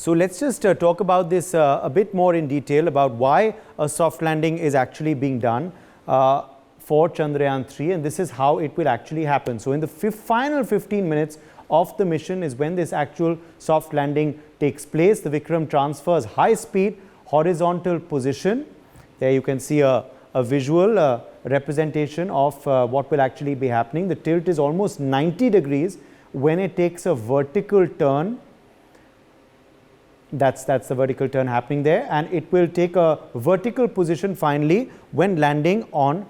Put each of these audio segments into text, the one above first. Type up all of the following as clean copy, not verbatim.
So let's just talk about this a bit more in detail about why a soft landing is actually being done for Chandrayaan 3, and this is how it will actually happen. So in the final 15 minutes of the mission is when this actual soft landing takes place. The Vikram transfers high speed horizontal position. There you can see a visual representation of what will actually be happening. The tilt is almost 90 degrees when it takes a vertical turn. That's the vertical turn happening there, and it will take a vertical position finally when landing on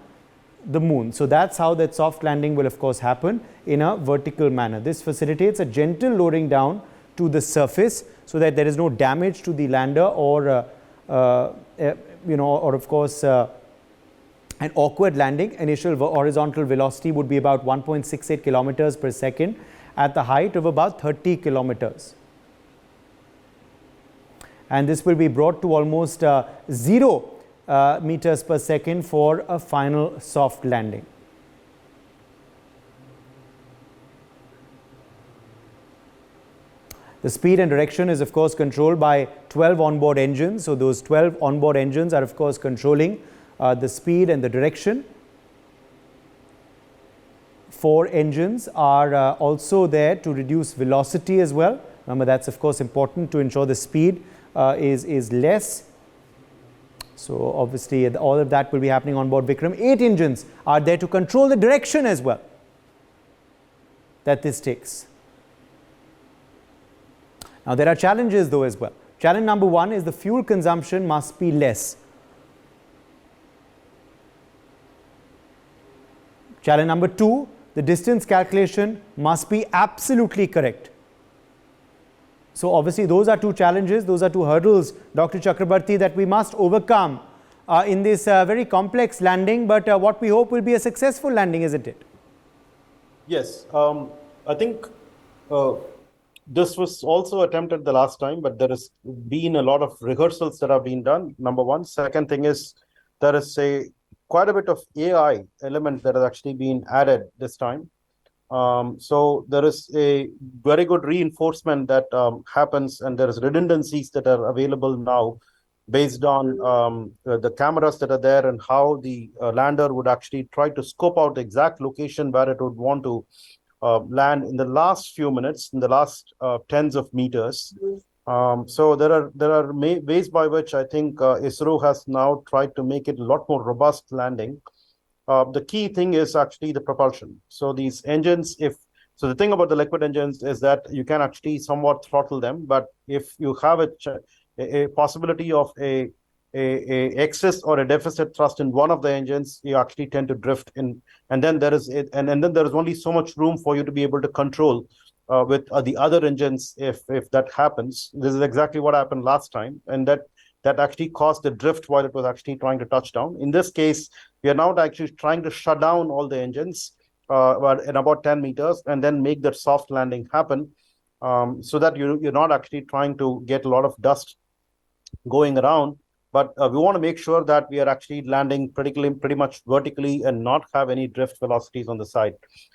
the moon. So that's how that soft landing will of course happen, in a vertical manner. This facilitates a gentle lowering down to the surface so that there is no damage to the lander or or of course an awkward landing. Initial horizontal velocity would be about 1.68 kilometers per second at the height of about 30 kilometers. And this will be brought to almost 0 meters per second for a final soft landing. The speed and direction is of course controlled by 12 onboard engines. So those 12 onboard engines are of course controlling the speed and the direction. 4 engines are also there to reduce velocity as well. Remember, that's of course important to ensure the speed is less. So obviously all of that will be happening on board Vikram. 8 engines are there to control the direction as well that this takes. Now there are challenges though as well. Challenge number 1 is the fuel consumption must be less. Challenge number 2, the distance calculation must be absolutely correct. So obviously those are 2 challenges, those are 2 hurdles, Dr. Chakrabarti, that we must overcome in this very complex landing, but what we hope will be a successful landing, isn't it? Yes, I think this was also attempted the last time, but there has been a lot of rehearsals that have been done, number 1. Second thing is there is quite a bit of AI element that has actually been added this time. So there is a very good reinforcement that happens, and there is redundancies that are available now based on the cameras that are there and how the lander would actually try to scope out the exact location where it would want to land in the last few minutes, in the last tens of meters. So there are ways by which I think ISRO has now tried to make it a lot more robust landing. The key thing is actually the propulsion. So these engines, so the thing about the liquid engines is that you can actually somewhat throttle them, but if you have a possibility of a excess or a deficit thrust in one of the engines, you actually tend to drift in, and then there is only so much room for you to be able to control with the other engines if that happens. This is exactly what happened last time, and that actually caused the drift while it was actually trying to touch down. In this case, we are now actually trying to shut down all the engines in about 10 meters and then make that soft landing happen, so that you're not actually trying to get a lot of dust going around. But we want to make sure that we are actually landing pretty much vertically and not have any drift velocities on the side.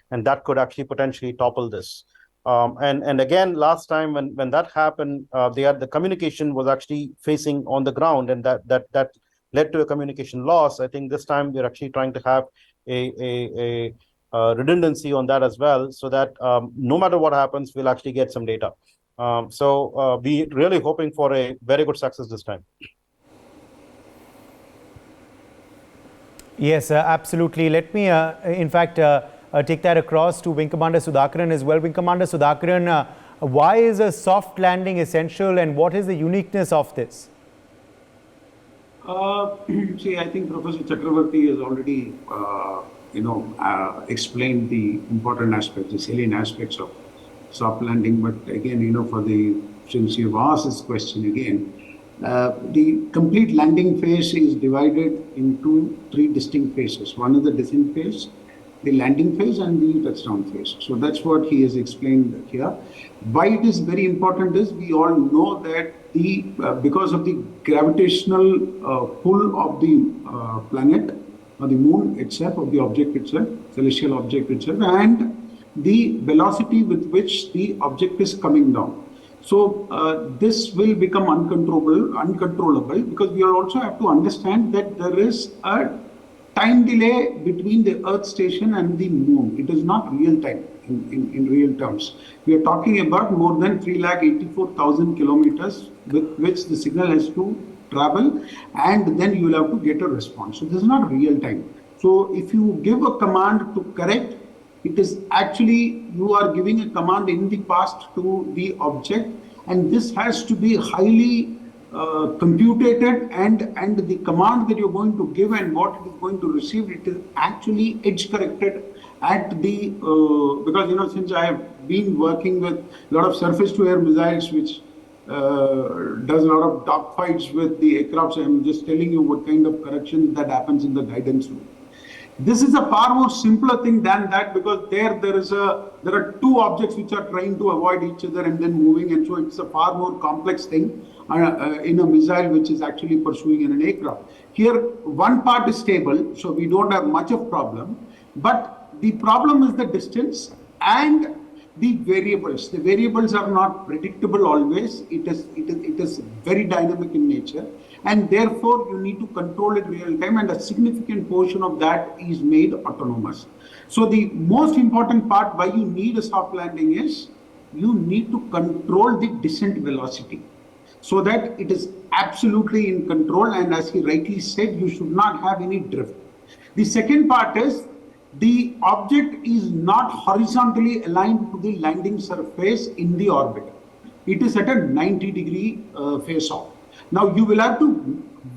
And that could actually potentially topple this. And again, last time when that happened, the communication was actually facing on the ground, and that led to a communication loss. I think this time we're actually trying to have a redundancy on that as well, so that no matter what happens, we'll actually get some data. So we're really hoping for a very good success this time. Yes, absolutely. Let me, in fact, take that across to Wing Commander Sudhakaran as well. Wing Commander Sudhakaran, why is a soft landing essential, and what is the uniqueness of this? See, I think Professor Chakrabarti has already, explained the important aspects, the salient aspects of soft landing. But again, since you've asked this question again, the complete landing phase is divided into 3 distinct phases. One is the descent phase, the landing phase, and the touchdown phase. So that's what he has explained here. Why it is very important is we all know that because of the gravitational pull of the planet or the moon itself, of the object itself, celestial object itself, and the velocity with which the object is coming down. So this will become uncontrollable, because we also have to understand that there is a time delay between the Earth station and the moon. It is not real time in real terms. We are talking about more than 384,000 kilometers with which the signal has to travel, and then you will have to get a response. So this is not real time. So if you give a command to correct, it is actually you are giving a command in the past to the object, and this has to be highly computed, and the command that you're going to give and what it is going to receive, it is actually edge corrected at the because since I have been working with a lot of surface to air missiles, which does a lot of dogfights with the aircrafts. I'm just telling you what kind of corrections that happens in the guidance room. This is a far more simpler thing than that, because there are two objects which are trying to avoid each other and then moving, and so it's a far more complex thing in a missile which is actually pursuing in an aircraft. Here, one part is stable, so we don't have much of problem, but the problem is the distance and the variables. The variables are not predictable always. It is very dynamic in nature, and therefore you need to control it real time, and a significant portion of that is made autonomous. So the most important part why you need a soft landing is you need to control the descent velocity so that it is absolutely in control, and as he rightly said, you should not have any drift. The second part is the object is not horizontally aligned to the landing surface in the orbit. It is at a 90-degree face-off. Now you will have to,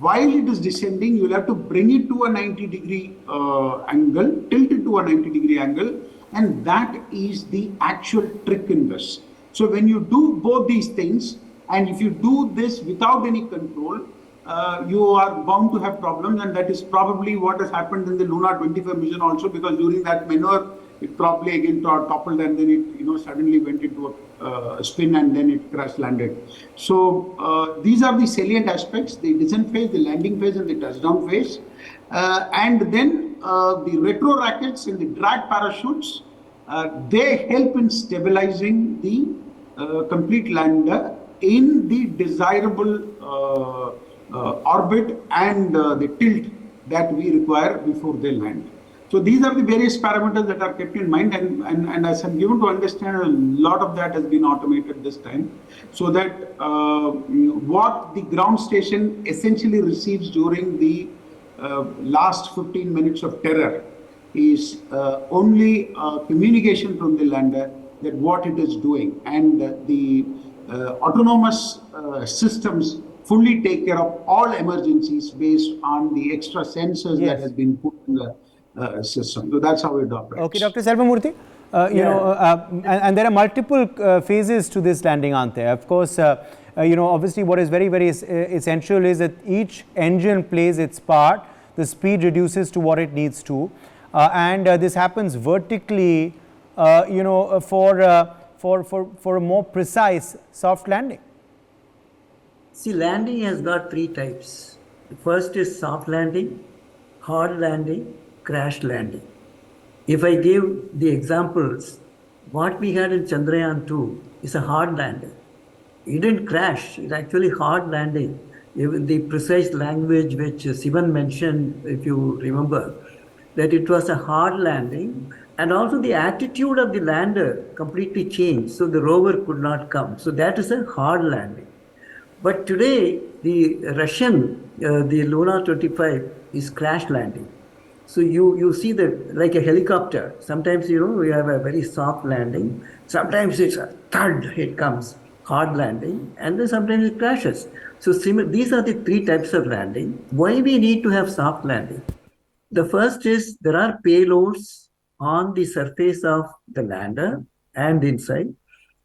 while it is descending, you will have to bring it to a 90-degree angle, tilt it to a 90-degree angle, and that is the actual trick in this. So when you do both these things, and if you do this without any control, you are bound to have problems, and that is probably what has happened in the Luna 25 mission also, because during that maneuver, it probably again toppled, and then it suddenly went into a spin, and then it crash landed. So these are the salient aspects: the descent phase, the landing phase, and the touchdown phase. And then the retro rockets and the drag parachutes, they help in stabilizing the complete lander in the desirable orbit and the tilt that we require before they land. So these are the various parameters that are kept in mind, and as I'm given to understand, a lot of that has been automated this time, so that what the ground station essentially receives during the last 15 minutes of terror is only communication from the lander that what it is doing, and the autonomous systems fully take care of all emergencies based on the extra sensors that has been put in the system. So that's how it operates. Okay, Dr. Selvamurthy, and there are multiple phases to this landing, aren't there? Of course, obviously what is very, very essential is that each engine plays its part, the speed reduces to what it needs to, and this happens vertically, for a more precise soft landing. See, landing has got three types. The first is soft landing, hard landing, crash landing. If I give the examples, what we had in Chandrayaan 2 is a hard landing. It didn't crash, it's actually hard landing. The precise language which Sivan mentioned, if you remember, that it was a hard landing, and also the attitude of the lander completely changed, so the rover could not come. So that is a hard landing. But today, the Russian, the Luna 25 is crash landing. So you see that like a helicopter. Sometimes, we have a very soft landing. Sometimes it's a thud, it comes, hard landing, and then sometimes it crashes. So these are the three types of landing. Why we need to have soft landing? The first is there are payloads on the surface of the lander and inside.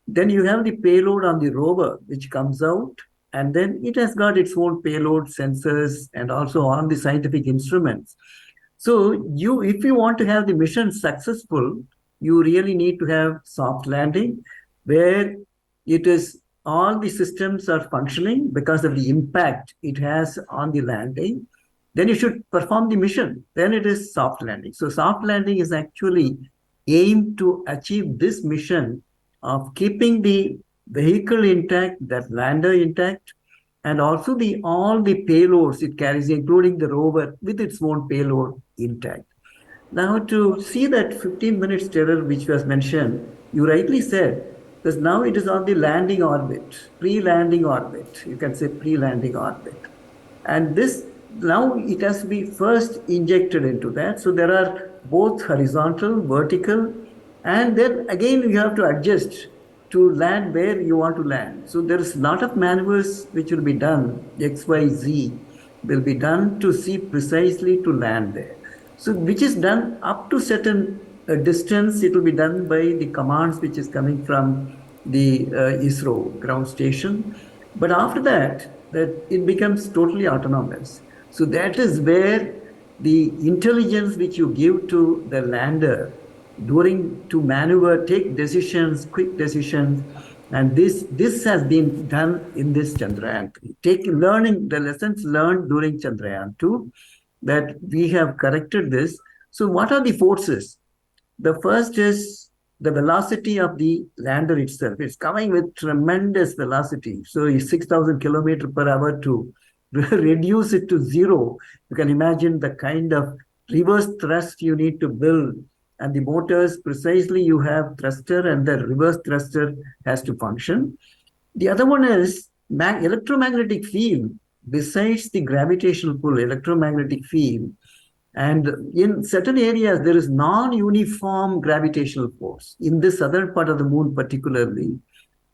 Then you have the payload on the rover, which comes out, and then it has got its own payload sensors and also on the scientific instruments. So if you want to have the mission successful, you really need to have soft landing, where it is all the systems are functioning because of the impact it has on the landing. Then you should perform the mission. Then it is soft landing. So soft landing is actually aimed to achieve this mission of keeping the vehicle intact, that lander intact, and also all the payloads it carries, including the rover with its own payload intact. Now, to see that 15 minutes terror, which was mentioned, you rightly said, because now it is on the landing orbit, pre-landing orbit. You can say pre-landing orbit. And this, now it has to be first injected into that. So there are both horizontal, vertical, and then again you have to adjust to land where you want to land. So there is a lot of maneuvers which will be done, X, Y, Z will be done to see precisely to land there. So which is done up to certain distance, it will be done by the commands which is coming from the ISRO ground station. But after that it becomes totally autonomous. So that is where the intelligence which you give to the lander during to maneuver, take decisions, quick decisions, and this has been done in this Chandrayaan 3. Learning the lessons learned during Chandrayaan 2, that we have corrected this. So what are the forces? The first is the velocity of the lander itself. It's coming with tremendous velocity. So it's 6,000 kilometers per hour. To reduce it to zero, you can imagine the kind of reverse thrust you need to build. And the motors, precisely you have thruster and the reverse thruster has to function. The other one is electromagnetic field. Besides the gravitational pull, electromagnetic field, and in certain areas, there is non-uniform gravitational force. In the southern part of the moon particularly,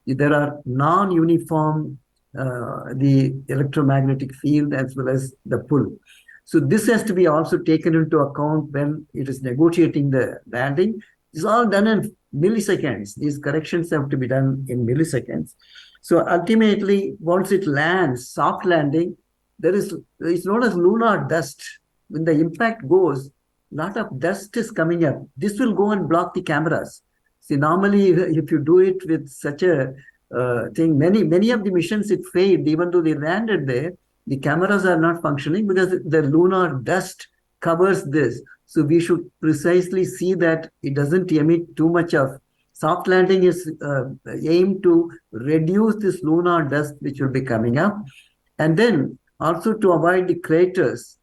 there are non-uniform the electromagnetic field as well as the pull. So this has to be also taken into account when it is negotiating the landing. It's all done in milliseconds. These corrections have to be done in milliseconds. So ultimately, once it lands, soft landing, it's known as lunar dust. When the impact goes, a lot of dust is coming up. This will go and block the cameras. See, normally, if you do it with such a thing, many of the missions it failed, even though they landed there, the cameras are not functioning because the lunar dust covers this. So we should precisely see that it doesn't emit too much of. Soft landing is aimed to reduce this lunar dust which will be coming up, and then also to avoid the craters,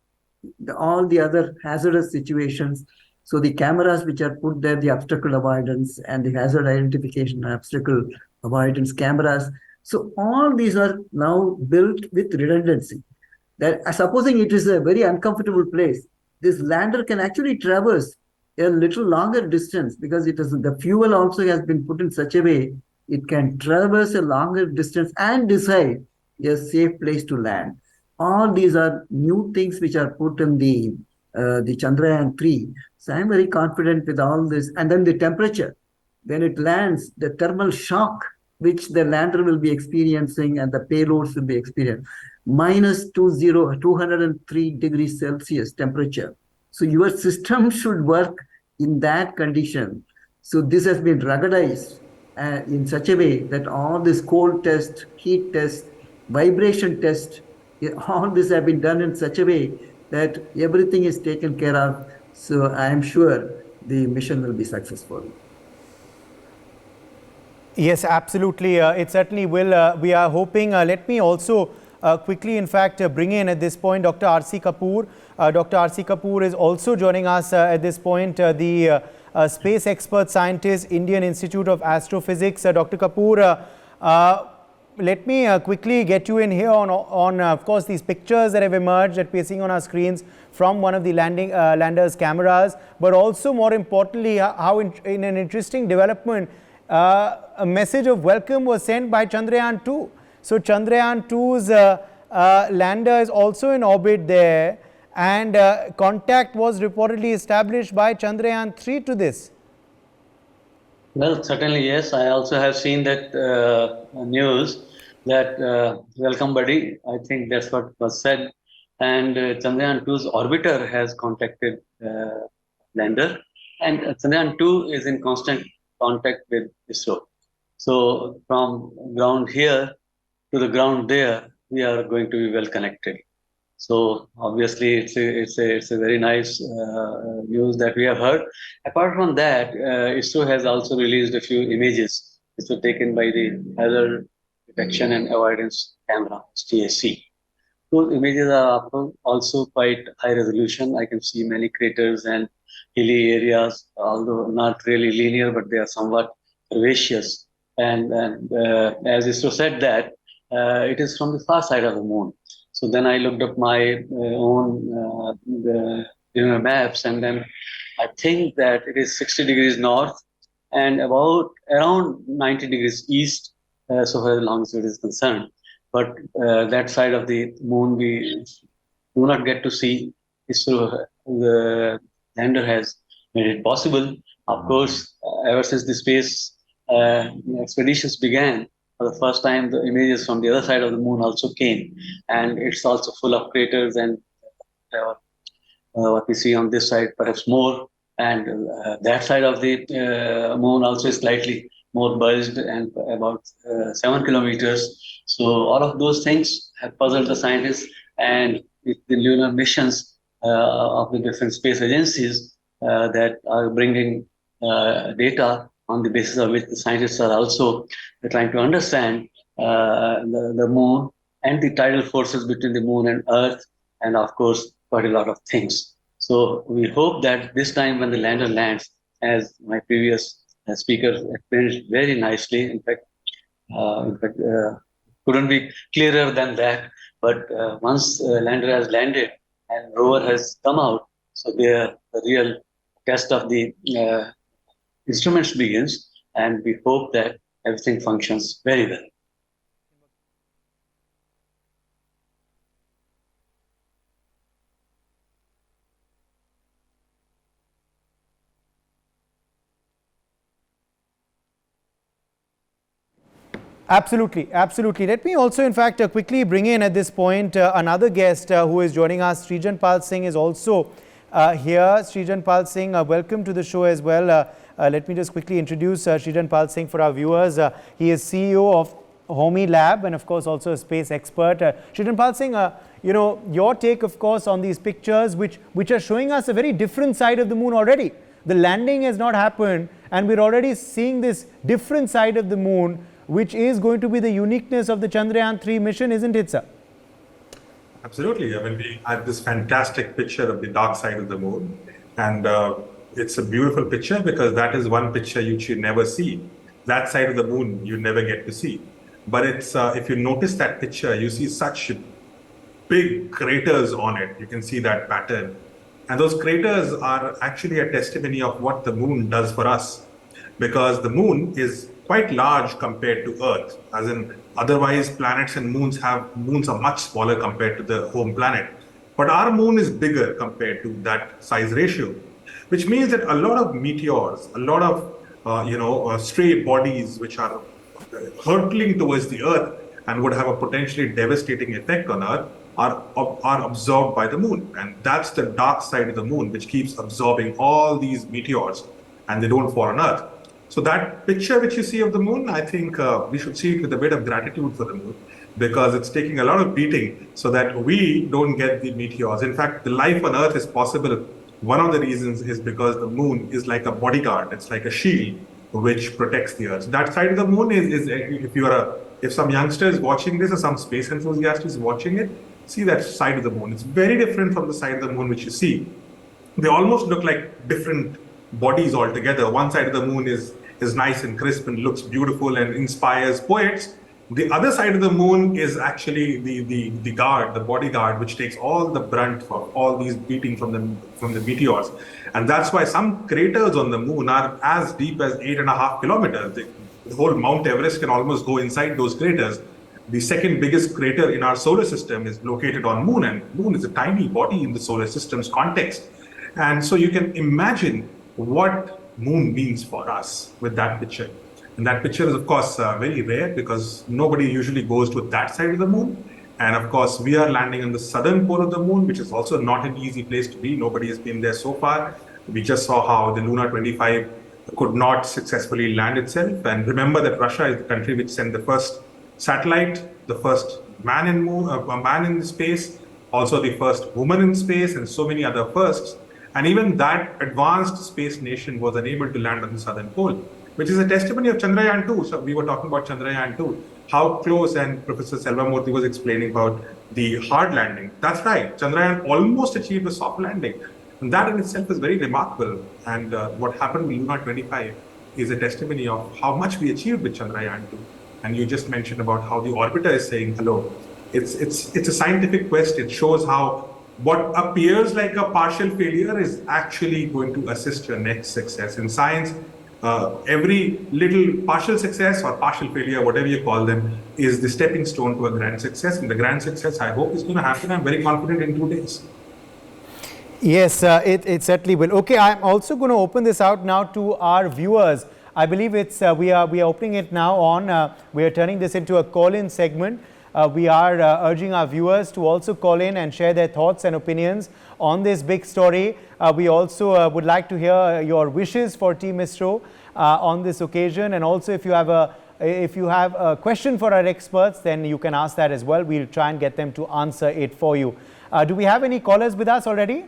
all the other hazardous situations. So the cameras which are put there, the obstacle avoidance and the hazard identification obstacle avoidance cameras. So all these are now built with redundancy. That supposing it is a very uncomfortable place, this lander can actually traverse a little longer distance because it is the fuel also has been put in such a way it can traverse a longer distance and decide a safe place to land. All these are new things which are put in the Chandrayaan 3. So I'm very confident with all this. And then the temperature, when it lands, the thermal shock which the lander will be experiencing and the payloads will be experiencing, minus 203 degrees Celsius temperature. So your system should work in that condition. So this has been ruggedized in such a way that all this cold test, heat test, vibration test, all this have been done in such a way that everything is taken care of. So I am sure the mission will be successful. Yes, absolutely. It certainly will. We are hoping. Let me also quickly, in fact, bring in at this point Dr. R.C. Kapoor. Dr. R.C. Kapoor is also joining us at this point, the space expert scientist, Indian Institute of Astrophysics. Dr. Kapoor, let me quickly get you in here on of course, these pictures that have emerged that we are seeing on our screens from one of the lander's cameras, but also more importantly, how in an interesting development, a message of welcome was sent by Chandrayaan 2. So Chandrayaan 2's lander is also in orbit there, and contact was reportedly established by Chandrayaan 3 to this. Well, certainly, yes. I also have seen that news that welcome buddy, I think that's what was said. And Chandrayaan 2's orbiter has contacted lander, and Chandrayaan 2 is in constant contact with ISRO. So from ground here to the ground there, we are going to be well connected. So obviously, it's a very nice news that we have heard. Apart from that, ISRO has also released a few images which were taken by the Hazard Detection and Avoidance Camera, HTAC. Those images are also quite high resolution. I can see many craters and hilly areas, although not really linear, but they are somewhat curvaceous. And as ISRO said that, it is from the far side of the moon. So then I looked up my own maps, and then I think that it is 60 degrees north and about around 90 degrees east, so far as longitude is concerned. But that side of the moon we do not get to see. So the lander has made it possible. Of course, ever since the space expeditions began, for the first time, the images from the other side of the moon also came, and it's also full of craters and what we see on this side, perhaps more. And that side of the moon also is slightly more bulged and about 7 kilometers. So all of those things have puzzled the scientists, and with the lunar missions of the different space agencies that are bringing data on the basis of which the scientists are also trying to understand the moon and the tidal forces between the moon and Earth, and of course, quite a lot of things. So we hope that this time when the lander lands, as my previous speaker explained very nicely, in fact, couldn't be clearer than that. But once lander has landed and rover has come out, so there the real test of the instruments begins, and we hope that everything functions very well. Absolutely, absolutely. Let me also, in fact, quickly bring in at this point another guest who is joining us. Srijan Singh is also here. Srijan Singh, welcome to the show as well. Let me just quickly introduce Srijan Singh for our viewers. He is CEO of Homi Lab and, of course, also a space expert. Srijan Singh, you know, your take, of course, on these pictures, which are showing us a very different side of the moon already. The landing has not happened, and we're already seeing this different side of the moon, which is going to be the uniqueness of the Chandrayaan 3 mission, isn't it, sir? Absolutely. I mean, we had this fantastic picture of the dark side of the moon, and it's a beautiful picture because that is one picture you should never see. That side of the moon you never get to see. But it's if you notice that picture, you see such big craters on it. You can see that pattern. And those craters are actually a testimony of what the moon does for us, because the moon is quite large compared to Earth, as in otherwise planets and moons are much smaller compared to the home planet. But our moon is bigger compared to that size ratio, which means that a lot of meteors, a lot of stray bodies which are hurtling towards the Earth and would have a potentially devastating effect on Earth are absorbed by the moon. And that's the dark side of the moon, which keeps absorbing all these meteors, and they don't fall on Earth. So that picture which you see of the moon, I think we should see it with a bit of gratitude for the moon, because it's taking a lot of beating so that we don't get the meteors. In fact, the life on Earth is possible. One of the reasons is because the moon is like a bodyguard. It's like a shield which protects the Earth. That side of the moon is if some youngster is watching this or some space enthusiast is watching it, see that side of the moon. It's very different from the side of the moon which you see. They almost look like different bodies altogether. One side of the moon is nice and crisp and looks beautiful and inspires poets. The other side of the moon is actually the bodyguard, which takes all the brunt for all these beating from the meteors. And that's why some craters on the moon are as deep as 8.5 kilometers. The whole Mount Everest can almost go inside those craters. The second biggest crater in our solar system is located on Moon, and Moon is a tiny body in the solar system's context. And so you can imagine what Moon means for us with that picture. And that picture is, of course, very rare because nobody usually goes to that side of the moon. And of course, we are landing on the southern pole of the moon, which is also not an easy place to be. Nobody has been there so far. We just saw how the Luna 25 could not successfully land itself. And remember that Russia is the country which sent the first satellite, the first man in space, also the first woman in space, and so many other firsts. And even that advanced space nation was unable to land on the southern pole. which is a testimony of Chandrayaan 2. So we were talking about Chandrayaan 2, how close, and Professor Selvamoorthy was explaining about the hard landing. That's right, Chandrayaan almost achieved a soft landing. And that in itself is very remarkable. And what happened with Luna 25 is a testimony of how much we achieved with Chandrayaan 2. And you just mentioned about how the orbiter is saying hello. It's a scientific quest. It shows how what appears like a partial failure is actually going to assist your next success. In science, every little partial success or partial failure, whatever you call them, is the stepping stone to a grand success. And the grand success, I hope, is going to happen. I'm very confident in 2 days. Yes, it certainly will. Okay, I'm also going to open this out now to our viewers. I believe it's we are opening it now on. We are turning this into a call-in segment. We are urging our viewers to also call in and share their thoughts and opinions on this big story. We also would like to hear your wishes for Team ISRO on this occasion, and also if you have a question for our experts, then you can ask that as well. We'll try and get them to answer it for you. Do we have any callers with us already?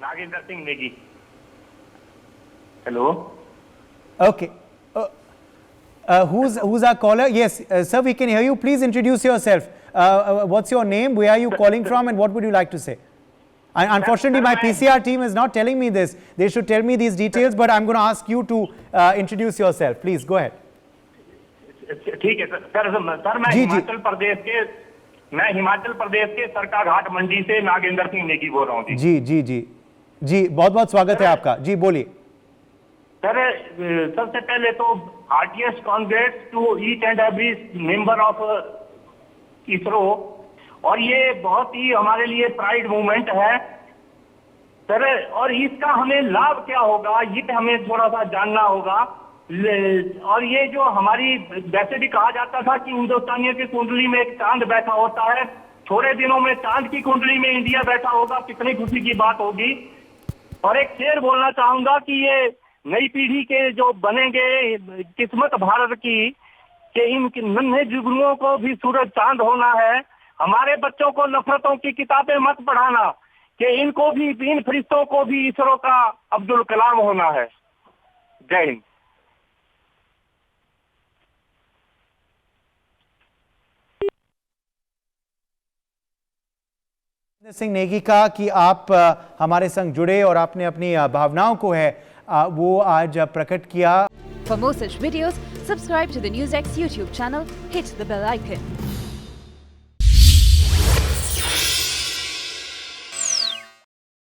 Nagendra Singh Negi. Hello. Okay. Who's our caller? Yes, sir, we can hear you. Please introduce yourself. What's your name? Where are you calling from? And what would you like to say? Unfortunately, my PCR team is not telling me this. They should tell me these details, but I'm going to ask you to introduce yourself. Please, go ahead. ठीक है sir मैं हिमाचल प्रदेश के सरका घाट मंडी से नागेंद्र सिंह नेगी बोल रहा हूँ जी बहुत बहुत स्वागत है आपका जी बोलिए सर सबसे पहले तो heartiest congrats to each and every member of ISRO और ये बहुत ही हमारे लिए प्राइड मूवमेंट है सर और इसका हमें लाभ क्या होगा ये हमें थोड़ा सा जानना होगा और ये जो हमारी वैसे भी कहा जाता था कि हिंदुस्तानियों की कुंडली में एक चांद बैठा होता है थोड़े दिनों में चांद की कुंडली में इंडिया बैठा होगा कितनी खुशी की बात होगी और एक शेर बोलना चाहूंगा कि ये नई पीढ़ी के जो बनेंगे किस्मत भारत की कि इन नन्हे जुगनुओं को भी सूरज चांद होना है हमारे बच्चों को नफरतों की किताबें मत पढ़ाना कि इनको भी इन फरिश्तों को भी इसरो का अब्दुल कलाम होना है जय हिंद सिंह नेगी का कि आप हमारे संग जुड़े और आपने अपनी भावनाओं को है वो आज प्रकट किया। For more such videos, subscribe to the NewsX YouTube channel, hit the bell icon.